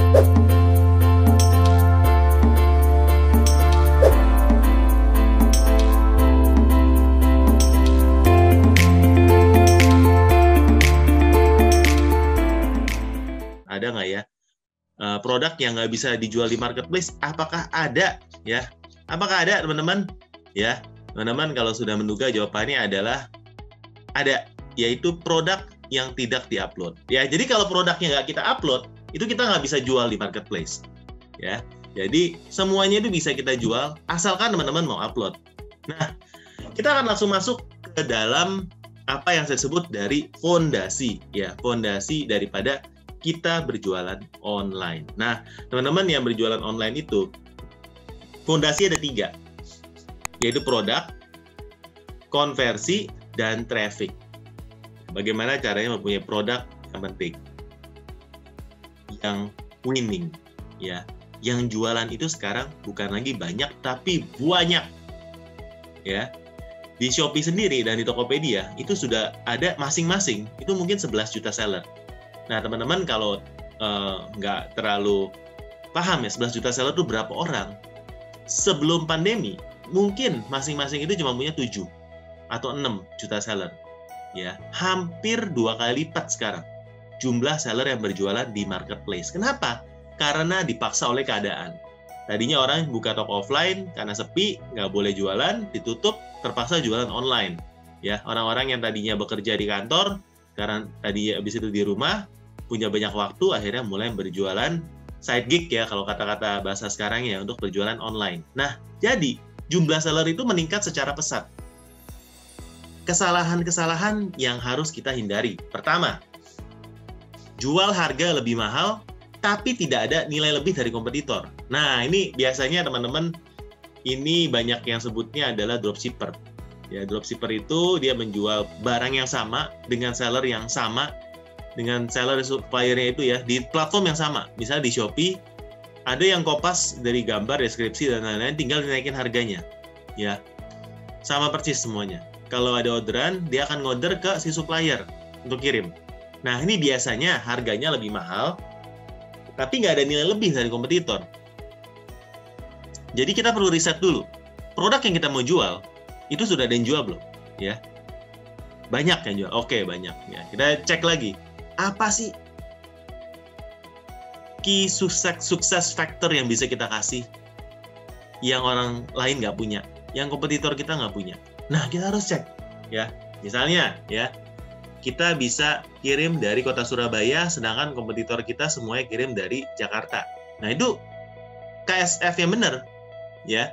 Ada nggak ya produk yang nggak bisa dijual di marketplace? Apakah ada ya? Apakah ada teman-teman? Ya teman-teman, kalau sudah menduga, jawabannya adalah ada, yaitu produk yang tidak diupload. Ya, jadi kalau produknya nggak kita upload, itu kita nggak bisa jual di marketplace. Ya, jadi semuanya itu bisa kita jual asalkan teman-teman mau upload. Nah, kita akan langsung masuk ke dalam apa yang saya sebut dari fondasi, ya, fondasi daripada kita berjualan online. Nah, teman-teman yang berjualan online itu, fondasi ada 3, yaitu produk, konversi, dan traffic. Bagaimana caranya mempunyai produk yang penting, yang winning, ya, yang jualan itu sekarang bukan lagi banyak, tapi banyak, ya. Di Shopee sendiri dan di Tokopedia itu sudah ada masing-masing, itu mungkin 11 juta seller. Nah, teman-teman kalau nggak terlalu paham ya, 11 juta seller itu berapa orang? Sebelum pandemi, mungkin masing-masing itu cuma punya 7 atau 6 juta seller. Ya, hampir 2 kali lipat sekarang jumlah seller yang berjualan di marketplace. Kenapa? Karena dipaksa oleh keadaan. Tadinya orang buka toko offline karena sepi, nggak boleh jualan, ditutup, terpaksa jualan online. Ya, orang-orang yang tadinya bekerja di kantor, karena tadi habis itu di rumah, punya banyak waktu, akhirnya mulai berjualan side gig ya, kalau kata-kata bahasa sekarang ya, untuk berjualan online. Nah, jadi jumlah seller itu meningkat secara pesat. Kesalahan-kesalahan yang harus kita hindari. Pertama, jual harga lebih mahal, tapi tidak ada nilai lebih dari kompetitor. Nah, ini biasanya teman-teman, ini banyak yang sebutnya adalah dropshipper. Ya, dropshipper itu dia menjual barang yang sama dengan seller yang sama, dengan seller suppliernya itu ya, di platform yang sama. Misalnya di Shopee, ada yang kopas dari gambar, deskripsi, dan lain-lain, tinggal dinaikin harganya. Ya, sama persis semuanya. Kalau ada orderan, dia akan ngorder ke si supplier untuk kirim. Nah, ini biasanya harganya lebih mahal, tapi nggak ada nilai lebih dari kompetitor. Jadi kita perlu riset dulu. Produk yang kita mau jual, itu sudah ada yang jual belum? Ya, banyak yang jual. Oke, banyak. Ya, kita cek lagi. Apa sih key success factor yang bisa kita kasih yang orang lain nggak punya, yang kompetitor kita nggak punya? Nah, kita harus cek. Ya, misalnya, ya, kita bisa kirim dari kota Surabaya, sedangkan kompetitor kita semuanya kirim dari Jakarta. Nah, itu KSF yang benar. Ya,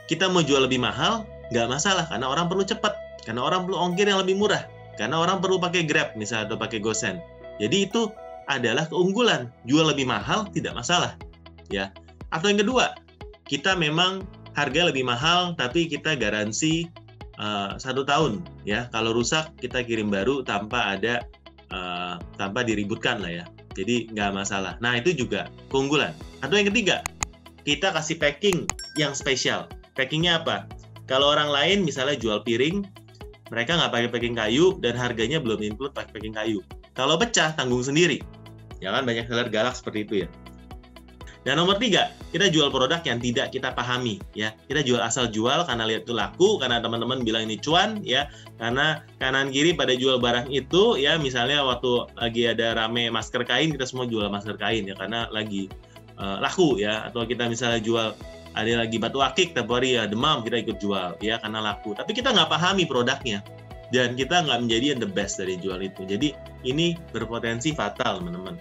kita mau jual lebih mahal, nggak masalah, karena orang perlu cepat, karena orang perlu ongkir yang lebih murah, karena orang perlu pakai Grab misalnya atau pakai GoSend. Jadi itu adalah keunggulan, jual lebih mahal tidak masalah, ya. Atau yang kedua, kita memang harga lebih mahal, tapi kita garansi 1 tahun, ya. Kalau rusak kita kirim baru tanpa ada tanpa diributkan lah ya. Jadi nggak masalah. Nah, itu juga keunggulan. Atau yang ketiga, kita kasih packing yang spesial. Packingnya apa? Kalau orang lain misalnya jual piring, mereka nggak pakai packing kayu dan harganya belum include pakai packing kayu. Kalau pecah, tanggung sendiri. Ya kan, banyak seller galak seperti itu ya. Dan nomor 3, kita jual produk yang tidak kita pahami. Ya, kita jual asal jual karena lihat itu laku, karena teman-teman bilang ini cuan, ya. Karena kanan kiri pada jual barang itu, ya. Misalnya waktu lagi ada rame masker kain, kita semua jual masker kain ya, karena lagi laku ya. Atau kita misalnya jual, ada lagi batu akik, tiap hari ya demam, kita ikut jual ya karena laku. Tapi kita nggak pahami produknya. Dan kita nggak menjadi yang the best dari jual itu. Jadi ini berpotensi fatal, teman-teman.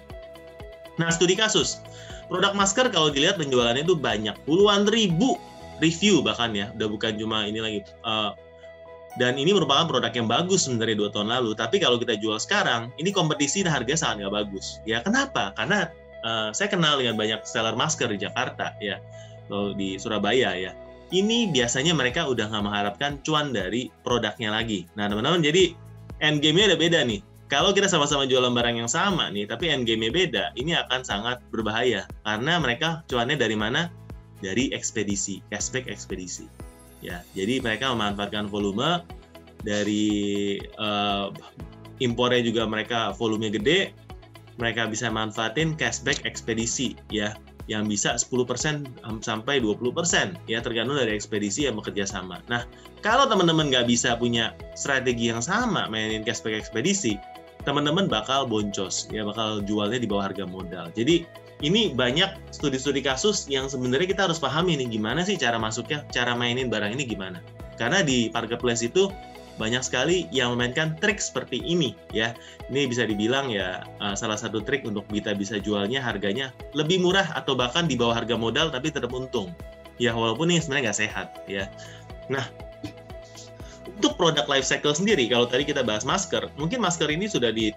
Nah, studi kasus. Produk masker kalau dilihat penjualannya itu banyak. Puluhan ribu review bahkan ya. Udah bukan cuma ini lagi. Dan ini merupakan produk yang bagus sebenarnya 2 tahun lalu. Tapi kalau kita jual sekarang, ini kompetisi dan harga sangat nggak bagus. Ya, kenapa? Karena saya kenal dengan banyak seller masker di Jakarta, ya. Atau di Surabaya, ya. Ini biasanya mereka udah nggak mengharapkan cuan dari produknya lagi. Nah, teman-teman, jadi end game-nya ada beda nih. Kalau kita sama-sama jualan barang yang sama nih, tapi end game-nya beda, ini akan sangat berbahaya. Karena mereka cuannya dari mana? Dari ekspedisi, cashback ekspedisi. Ya, jadi mereka memanfaatkan volume, dari impornya juga mereka volumenya gede, mereka bisa manfaatin cashback ekspedisi ya, yang bisa 10% sampai 20% ya, tergantung dari ekspedisi yang bekerja sama. Nah, kalau teman-teman nggak bisa punya strategi yang sama mainin cashback ekspedisi, teman-teman bakal boncos ya, bakal jualnya di bawah harga modal. Jadi ini banyak studi-studi kasus yang sebenarnya kita harus pahami nih, gimana sih cara masuknya, cara mainin barang ini gimana. Karena di marketplace itu banyak sekali yang memainkan trik seperti ini ya. Ini bisa dibilang ya salah satu trik untuk kita bisa jualnya harganya lebih murah atau bahkan di bawah harga modal tapi tetap untung. Ya walaupun ini sebenarnya nggak sehat ya. Nah, untuk produk life cycle sendiri, kalau tadi kita bahas masker, mungkin masker ini sudah di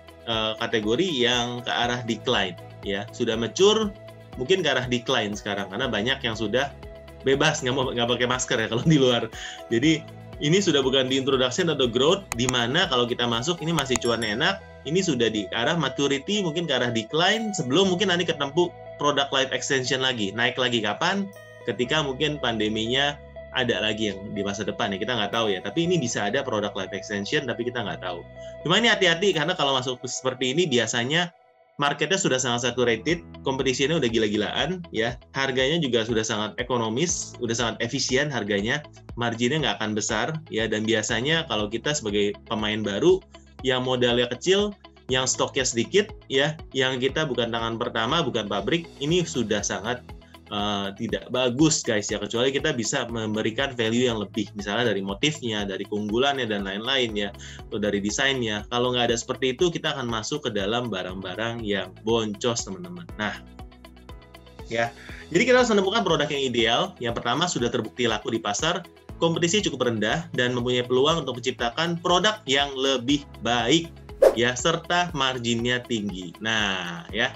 kategori yang ke arah decline ya, sudah mature, mungkin ke arah decline sekarang karena banyak yang sudah bebas nggak pakai masker ya kalau di luar. Jadi ini sudah bukan di introduction atau growth, di mana kalau kita masuk ini masih cuan enak, ini sudah di arah maturity, mungkin ke arah decline, sebelum mungkin nanti ketemu produk life extension lagi, naik lagi kapan? Ketika mungkin pandeminya ada lagi yang di masa depan ya, kita nggak tahu ya, tapi ini bisa ada produk life extension, tapi kita nggak tahu. Cuma ini hati-hati, karena kalau masuk seperti ini biasanya marketnya sudah sangat saturated, kompetisinya udah gila-gilaan, ya, harganya juga sudah sangat ekonomis, udah sangat efisien harganya, marginnya nggak akan besar, ya, dan biasanya kalau kita sebagai pemain baru, yang modalnya kecil, yang stoknya sedikit, ya, yang kita bukan tangan pertama, bukan pabrik, ini sudah sangat tidak bagus guys ya, kecuali kita bisa memberikan value yang lebih, misalnya dari motifnya, dari keunggulannya dan lain-lain ya, atau dari desainnya. Kalau nggak ada seperti itu, kita akan masuk ke dalam barang-barang yang boncos teman-teman. Nah ya, jadi kita harus menemukan produk yang ideal. Yang pertama, sudah terbukti laku di pasar, kompetisi cukup rendah, dan mempunyai peluang untuk menciptakan produk yang lebih baik ya, serta marginnya tinggi. Nah ya,